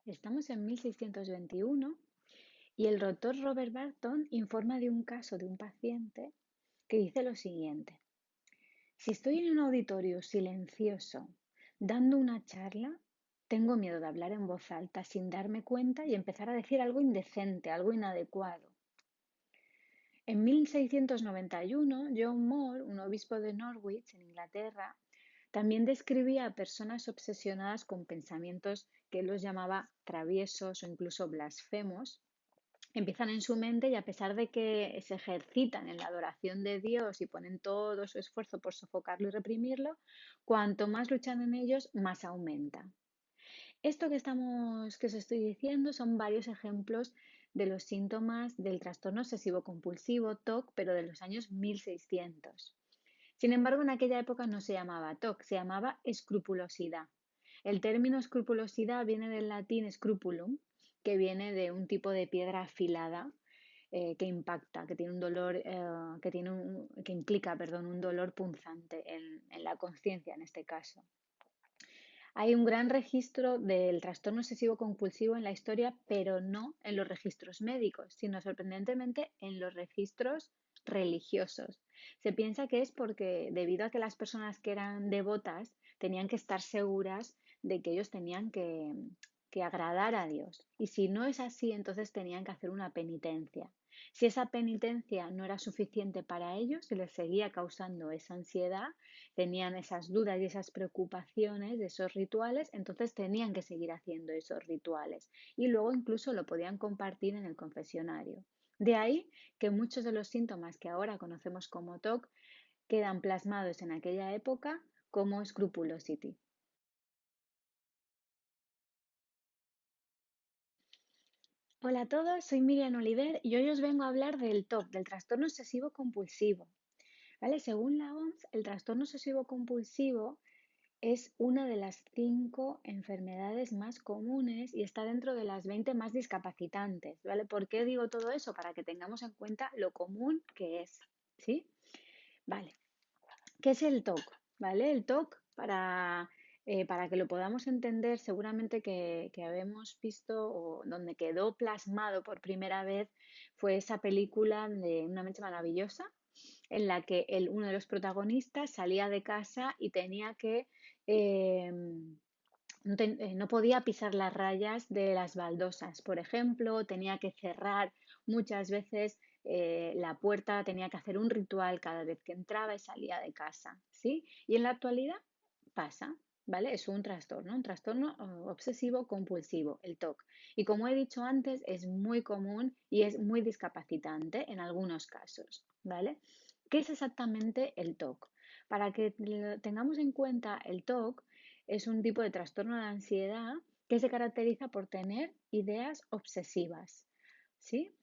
Estamos en 1621 y el doctor Robert Barton informa de un caso de un paciente que dice lo siguiente. Si estoy en un auditorio silencioso dando una charla, tengo miedo de hablar en voz alta sin darme cuenta y empezar a decir algo indecente, algo inadecuado. En 1691, John Moore, un obispo de Norwich, en Inglaterra, también describía a personas obsesionadas con pensamientos que él los llamaba traviesos o incluso blasfemos. Empiezan en su mente y a pesar de que se ejercitan en la adoración de Dios y ponen todo su esfuerzo por sofocarlo y reprimirlo, cuanto más luchan en ellos, más aumenta. Esto que os estoy diciendo son varios ejemplos de los síntomas del trastorno obsesivo compulsivo, TOC, pero de los años 1600. Sin embargo, en aquella época no se llamaba TOC, se llamaba escrupulosidad. El término escrupulosidad viene del latín scrupulum, que viene de un tipo de piedra afilada que impacta, que tiene un dolor, que implica, perdón, un dolor punzante en la conciencia en este caso. Hay un gran registro del trastorno obsesivo compulsivo en la historia, pero no en los registros médicos, sino sorprendentemente en los registros religiosos. Se piensa que es porque debido a que las personas que eran devotas tenían que estar seguras de que ellos tenían que agradar a Dios. Y si no es así, entonces tenían que hacer una penitencia. Si esa penitencia no era suficiente para ellos y les seguía causando esa ansiedad, tenían esas dudas y esas preocupaciones de esos rituales, entonces tenían que seguir haciendo esos rituales y luego incluso lo podían compartir en el confesionario. De ahí que muchos de los síntomas que ahora conocemos como TOC quedan plasmados en aquella época como scrupulosity. Hola a todos, soy Miriam Oliver y hoy os vengo a hablar del TOC, del trastorno obsesivo compulsivo. ¿Vale? Según la OMS, el trastorno obsesivo compulsivo es una de las 5 enfermedades más comunes y está dentro de las 20 más discapacitantes, ¿vale? ¿Por qué digo todo eso? Para que tengamos en cuenta lo común que es, ¿sí? Vale. ¿Qué es el TOC? ¿Vale? El TOC, para que lo podamos entender, seguramente que habemos visto o donde quedó plasmado por primera vez fue esa película de Una mente maravillosa, en la que uno de los protagonistas salía de casa y tenía que eh, no podía pisar las rayas de las baldosas, por ejemplo, tenía que cerrar muchas veces la puerta, tenía que hacer un ritual cada vez que entraba y salía de casa, ¿sí? Y en la actualidad pasa, ¿vale? Es un trastorno obsesivo compulsivo, el TOC. Y como he dicho antes, es muy común y es muy discapacitante en algunos casos, ¿vale? ¿Qué es exactamente el TOC? Para que tengamos en cuenta, el TOC es un tipo de trastorno de ansiedad que se caracteriza por tener ideas obsesivas, ¿sí?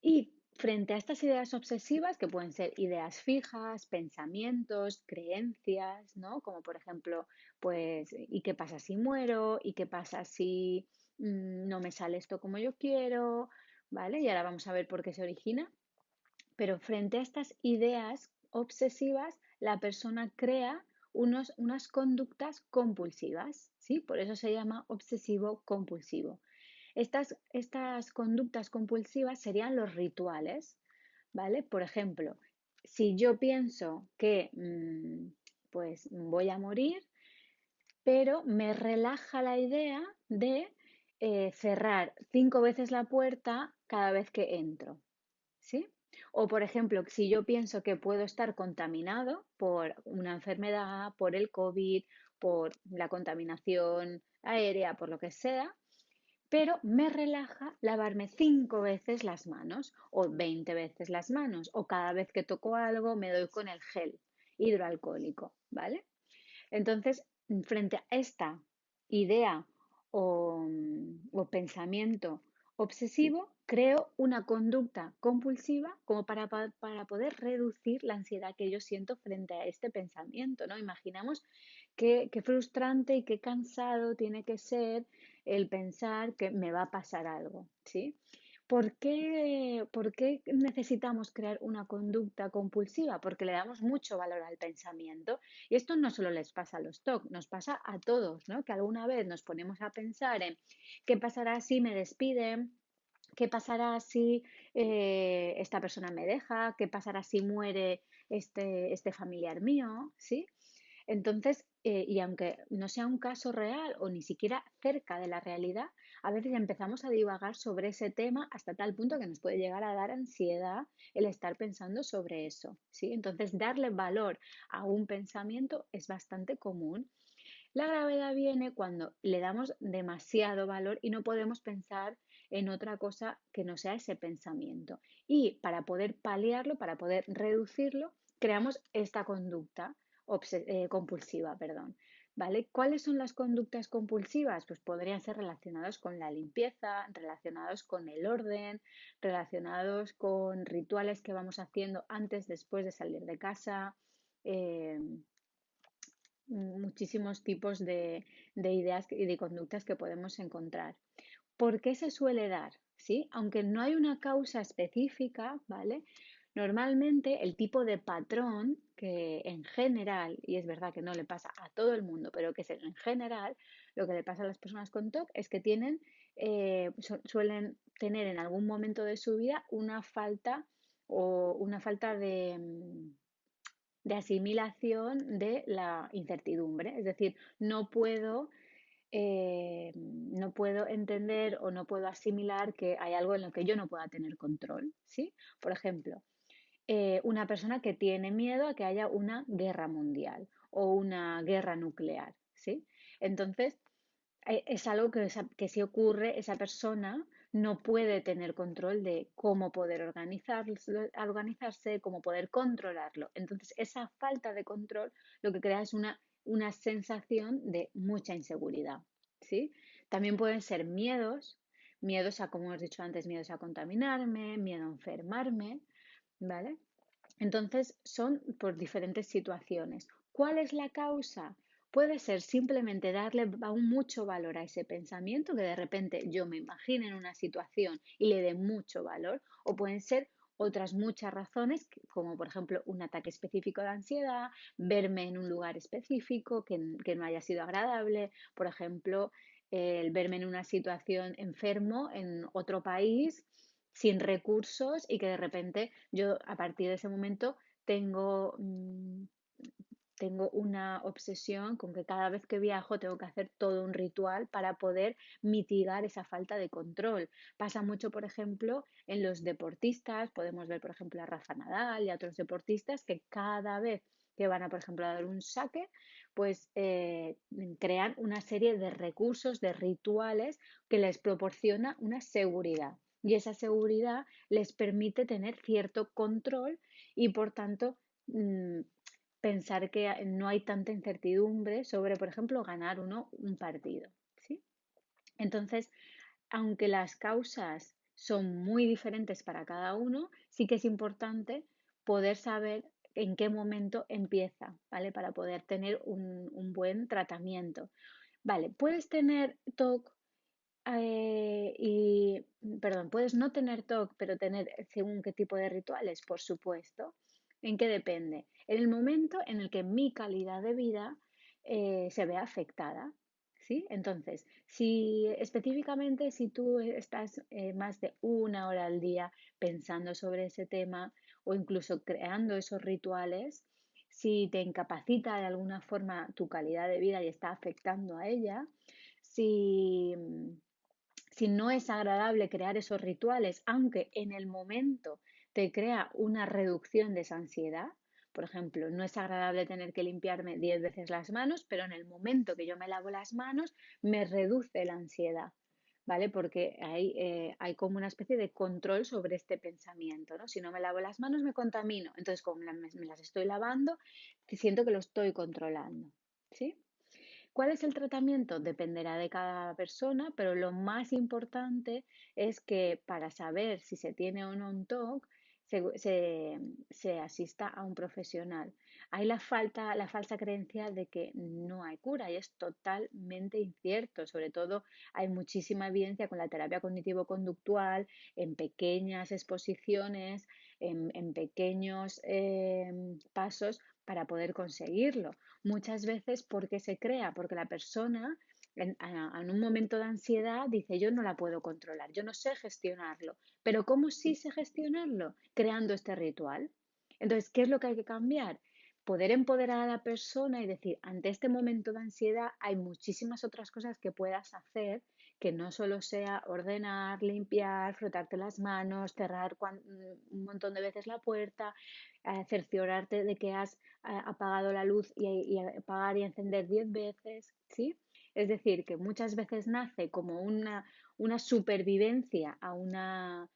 Y frente a estas ideas obsesivas, que pueden ser ideas fijas, pensamientos, creencias, ¿no? Como por ejemplo, pues, ¿y qué pasa si muero? ¿Y qué pasa si no me sale esto como yo quiero? ¿Vale? Y ahora vamos a ver por qué se origina. Pero frente a estas ideas obsesivas, la persona crea unas conductas compulsivas, ¿sí? Por eso se llama obsesivo compulsivo. Estas conductas compulsivas serían los rituales, ¿vale? Por ejemplo, si yo pienso que pues voy a morir, pero me relaja la idea de cerrar 5 veces la puerta cada vez que entro, ¿sí? O, por ejemplo, si yo pienso que puedo estar contaminado por una enfermedad, por el COVID, por la contaminación aérea, por lo que sea, pero me relaja lavarme 5 veces las manos o 20 veces las manos o cada vez que toco algo me doy con el gel hidroalcohólico, ¿vale? Entonces, frente a esta idea o pensamiento obsesivo, creo una conducta compulsiva como para poder reducir la ansiedad que yo siento frente a este pensamiento, ¿no? Imaginamos qué frustrante y qué cansado tiene que ser el pensar que me va a pasar algo, ¿sí? ¿Por qué necesitamos crear una conducta compulsiva? Porque le damos mucho valor al pensamiento. Y esto no solo les pasa a los TOC, nos pasa a todos, ¿no? Que alguna vez nos ponemos a pensar en qué pasará si me despiden, qué pasará si esta persona me deja, qué pasará si muere este familiar mío, ¿sí? Entonces, y aunque no sea un caso real o ni siquiera cerca de la realidad, a veces empezamos a divagar sobre ese tema hasta tal punto que nos puede llegar a dar ansiedad el estar pensando sobre eso, ¿sí? Entonces, darle valor a un pensamiento es bastante común. La gravedad viene cuando le damos demasiado valor y no podemos pensar en otra cosa que no sea ese pensamiento. Y para poder paliarlo, para poder reducirlo, creamos esta conducta compulsiva, perdón. ¿Vale? ¿Cuáles son las conductas compulsivas? Pues podrían ser relacionados con la limpieza, relacionados con el orden, relacionados con rituales que vamos haciendo antes, después de salir de casa, eh, muchísimos tipos de ideas y de conductas que podemos encontrar. ¿Por qué se suele dar? ¿Sí? Aunque no hay una causa específica, ¿vale? Normalmente el tipo de patrón que en general, y es verdad que no le pasa a todo el mundo, pero que es en general, lo que le pasa a las personas con TOC es que suelen tener en algún momento de su vida una falta de asimilación de la incertidumbre. Es decir, no puedo entender o no puedo asimilar que hay algo en lo que yo no pueda tener control, ¿sí? Por ejemplo, una persona que tiene miedo a que haya una guerra mundial o una guerra nuclear, ¿sí? Entonces, es algo que si ocurre, esa persona no puede tener control de cómo poder organizarse, cómo poder controlarlo. Entonces, esa falta de control lo que crea es una sensación de mucha inseguridad, ¿sí? También pueden ser miedos a, como hemos dicho antes, miedos a contaminarme, miedo a enfermarme, ¿vale? Entonces, son por diferentes situaciones. ¿Cuál es la causa? Puede ser simplemente darle aún mucho valor a ese pensamiento, que de repente yo me imagine en una situación y le dé mucho valor, o pueden ser otras muchas razones, como por ejemplo un ataque específico de ansiedad, verme en un lugar específico que no haya sido agradable, por ejemplo, el verme en una situación enfermo en otro país sin recursos y que de repente yo a partir de ese momento tengo, mm, tengo una obsesión con que cada vez que viajo tengo que hacer todo un ritual para poder mitigar esa falta de control. Pasa mucho, por ejemplo, en los deportistas. Podemos ver, por ejemplo, a Rafa Nadal y a otros deportistas que cada vez que van a, por ejemplo, a dar un saque, pues crean una serie de recursos, de rituales que les proporciona una seguridad. Y esa seguridad les permite tener cierto control y, por tanto, mm, pensar que no hay tanta incertidumbre sobre, por ejemplo, ganar uno un partido, ¿sí? Entonces, aunque las causas son muy diferentes para cada uno, sí que es importante poder saber en qué momento empieza, ¿vale? Para poder tener un buen tratamiento. Vale, puedes tener TOC puedes no tener TOC, pero tener según qué tipo de rituales, por supuesto. ¿En qué depende? En el momento en el que mi calidad de vida se ve afectada, ¿sí? Entonces, si específicamente si tú estás más de una hora al día pensando sobre ese tema o incluso creando esos rituales, si te incapacita de alguna forma tu calidad de vida y está afectando a ella, si, si no es agradable crear esos rituales, aunque en el momento te crea una reducción de esa ansiedad, por ejemplo, no es agradable tener que limpiarme 10 veces las manos, pero en el momento que yo me lavo las manos me reduce la ansiedad, ¿vale? Porque hay como una especie de control sobre este pensamiento, ¿no? Si no me lavo las manos me contamino, entonces como me las estoy lavando, siento que lo estoy controlando, ¿sí? ¿Cuál es el tratamiento? Dependerá de cada persona, pero lo más importante es que para saber si se tiene o no un TOC, se asista a un profesional. hay la falsa creencia de que no hay cura y es totalmente incierto. Sobre todo hay muchísima evidencia con la terapia cognitivo-conductual en pequeñas exposiciones, en pequeños pasos para poder conseguirlo. Muchas veces, ¿por qué se crea? Porque la persona en un momento de ansiedad dice, yo no la puedo controlar, yo no sé gestionarlo, pero ¿cómo sí sé gestionarlo? Creando este ritual. Entonces, ¿qué es lo que hay que cambiar? Poder empoderar a la persona y decir, ante este momento de ansiedad hay muchísimas otras cosas que puedas hacer, que no solo sea ordenar, limpiar, frotarte las manos, cerrar un montón de veces la puerta, cerciorarte de que has apagado la luz y apagar y encender 10 veces, ¿sí? Es decir, que muchas veces nace como una supervivencia a una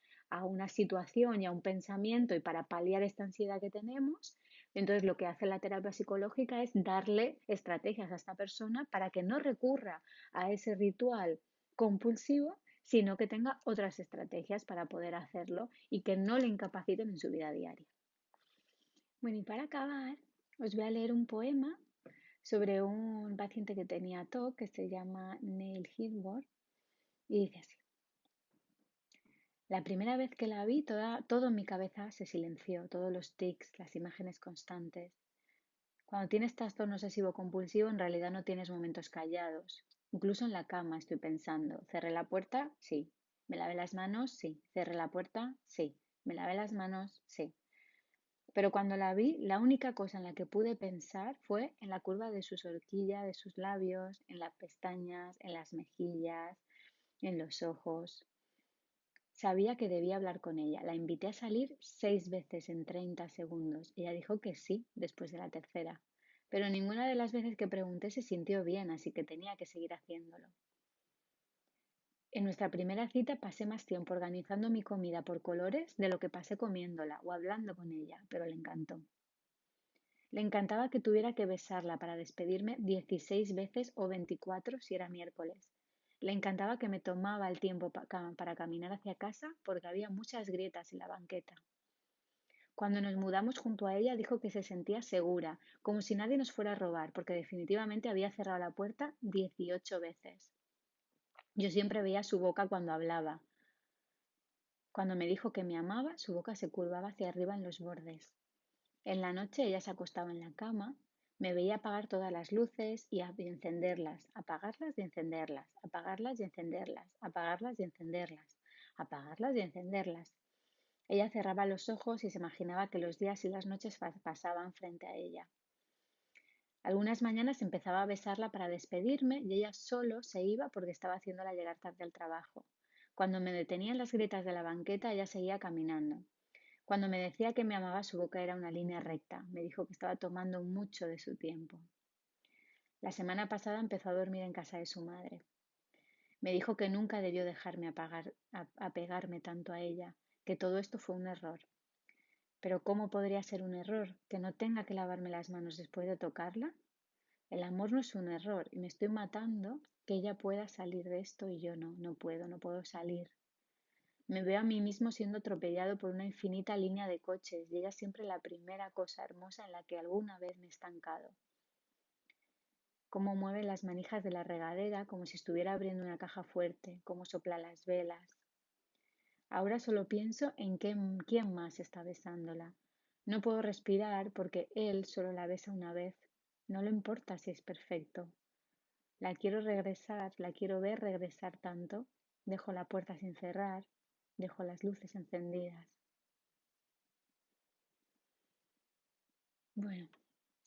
situación y a un pensamiento y para paliar esta ansiedad que tenemos. Entonces, lo que hace la terapia psicológica es darle estrategias a esta persona para que no recurra a ese ritual compulsivo, sino que tenga otras estrategias para poder hacerlo y que no le incapaciten en su vida diaria. Bueno, y para acabar, os voy a leer un poema sobre un paciente que tenía TOC que se llama Neil Hilborn y dice así. La primera vez que la vi, todo en mi cabeza se silenció, todos los tics, las imágenes constantes. Cuando tienes trastorno obsesivo compulsivo, en realidad no tienes momentos callados. Incluso en la cama estoy pensando, ¿cerré la puerta? Sí. ¿Me lavé las manos? Sí. ¿Cerré la puerta? Sí. ¿Me lavé las manos? Sí. Pero cuando la vi, la única cosa en la que pude pensar fue en la curva de sus horquillas, de sus labios, en las pestañas, en las mejillas, en los ojos. Sabía que debía hablar con ella. La invité a salir 6 veces en 30 segundos. Ella dijo que sí, después de la tercera. Pero ninguna de las veces que pregunté se sintió bien, así que tenía que seguir haciéndolo. En nuestra primera cita pasé más tiempo organizando mi comida por colores de lo que pasé comiéndola o hablando con ella, pero le encantó. Le encantaba que tuviera que besarla para despedirme 16 veces o 24 si era miércoles. Le encantaba que me tomaba el tiempo para caminar hacia casa porque había muchas grietas en la banqueta. Cuando nos mudamos junto a ella dijo que se sentía segura, como si nadie nos fuera a robar, porque definitivamente había cerrado la puerta 18 veces. Yo siempre veía su boca cuando hablaba. Cuando me dijo que me amaba, su boca se curvaba hacia arriba en los bordes. En la noche ella se acostaba en la cama, me veía apagar todas las luces y encenderlas, apagarlas y encenderlas, apagarlas y encenderlas, apagarlas y encenderlas, apagarlas y encenderlas. Ella cerraba los ojos y se imaginaba que los días y las noches pasaban frente a ella. Algunas mañanas empezaba a besarla para despedirme y ella solo se iba porque estaba haciéndola llegar tarde al trabajo. Cuando me detenía en las grietas de la banqueta, ella seguía caminando. Cuando me decía que me amaba, su boca era una línea recta. Me dijo que estaba tomando mucho de su tiempo. La semana pasada empezó a dormir en casa de su madre. Me dijo que nunca debió dejarme apegarme tanto a ella, que todo esto fue un error. Pero ¿cómo podría ser un error que no tenga que lavarme las manos después de tocarla? El amor no es un error y me estoy matando que ella pueda salir de esto y yo no puedo salir. Me veo a mí mismo siendo atropellado por una infinita línea de coches y ella es siempre la primera cosa hermosa en la que alguna vez me he estancado. Cómo mueve las manijas de la regadera como si estuviera abriendo una caja fuerte, cómo sopla las velas. Ahora solo pienso en quién más está besándola. No puedo respirar porque él solo la besa una vez. No le importa si es perfecto. La quiero regresar, la quiero ver regresar tanto. Dejo la puerta sin cerrar, dejo las luces encendidas. Bueno,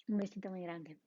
un besito muy grande.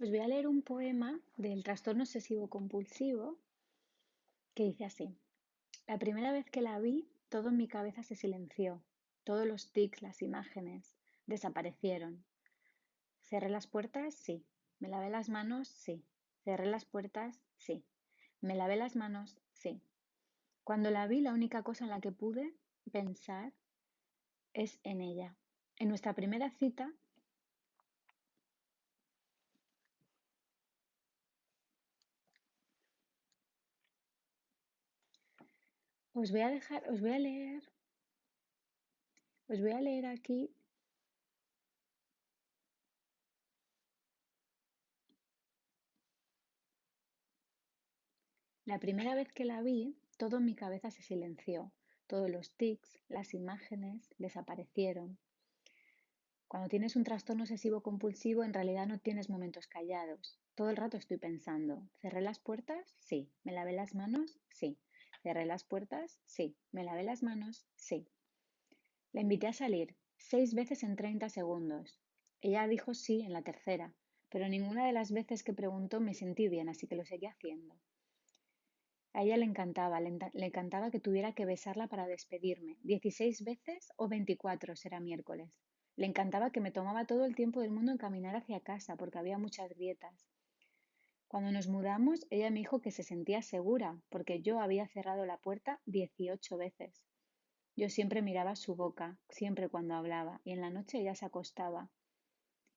Os voy a leer un poema del trastorno obsesivo compulsivo que dice así. La primera vez que la vi, todo en mi cabeza se silenció. Todos los tics, las imágenes, desaparecieron. Cerré las puertas, sí. Me lavé las manos, sí. Cerré las puertas, sí. Me lavé las manos, sí. Cuando la vi, la única cosa en la que pude pensar es en ella. En nuestra primera cita, os voy a leer aquí. La primera vez que la vi, todo en mi cabeza se silenció. Todos los tics, las imágenes desaparecieron. Cuando tienes un trastorno obsesivo compulsivo, en realidad no tienes momentos callados. Todo el rato estoy pensando, ¿cerré las puertas? Sí. ¿Me lavé las manos? Sí. ¿Cerré las puertas? Sí. ¿Me lavé las manos? Sí. La invité a salir 6 veces en 30 segundos. Ella dijo sí en la tercera, pero ninguna de las veces que preguntó me sentí bien, así que lo seguí haciendo. A ella le encantaba que tuviera que besarla para despedirme. 16 veces o 24 será miércoles. Le encantaba que me tomaba todo el tiempo del mundo en caminar hacia casa porque había muchas grietas. Cuando nos mudamos, ella me dijo que se sentía segura porque yo había cerrado la puerta 18 veces. Yo siempre miraba su boca, siempre cuando hablaba, y en la noche ella se acostaba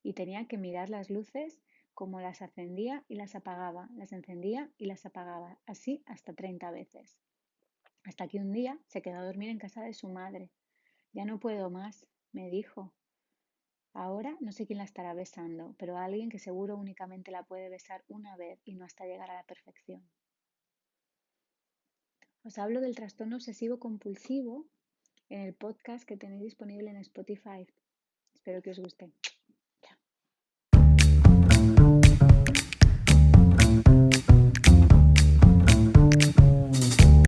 y tenía que mirar las luces como las encendía y las apagaba, las encendía y las apagaba, así hasta 30 veces. Hasta que un día se quedó a dormir en casa de su madre. Ya no puedo más, me dijo. Ahora no sé quién la estará besando, pero alguien que seguro únicamente la puede besar una vez y no hasta llegar a la perfección. Os hablo del trastorno obsesivo compulsivo en el podcast que tenéis disponible en Spotify. Espero que os guste.